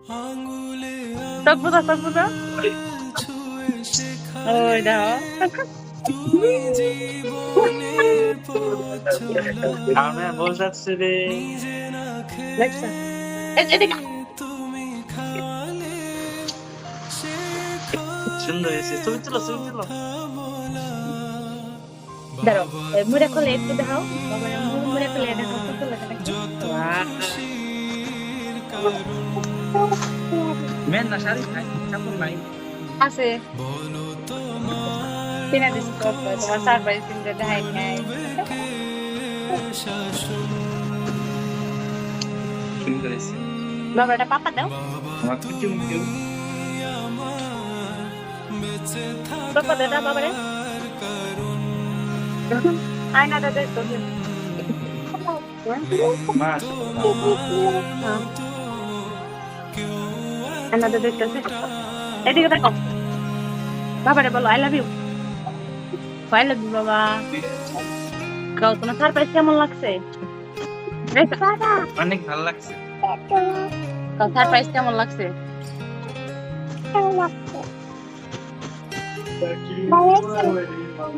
তকবুদা তকবুদা ওই দাও আমি বসাচ্ছি রে দেখছ এদিকে সুন্দর হয়েছে ছবি তুলো ছবি তুলো দাঁড়াও মুড়ে খোলে একটু দেখাও বাবার মুড়ে খোলে দেখাও কত লাগে নাকি মেন না শাড়ি নাই কাপড় নাই আছে কিনা দিস কত তোমার সারপ্রাইজ কিনতে দেখাই নাই সুন্দর হয়েছে বাবাটা পাপা দাও আমার কুচু মুচু পাপা দাও বাবারে আয়না দাও দেখো মাছ আয়না দাও দেখতেছে এদিকে দেখো বাবারে বলো আই লাভ ইউ বাবা কাউ তোমার সারপ্রাইজ কেমন লাগছে অনেক ভালো লাগছে কাউ সারপ্রাইজ কেমন লাগছে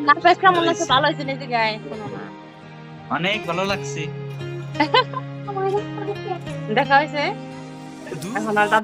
সারপ্রাইজ কেমন লাগছে ভালো হয়েছে নিজে গায়ে অনেক ভালো লাগছে দেখা হয়েছে এখন আর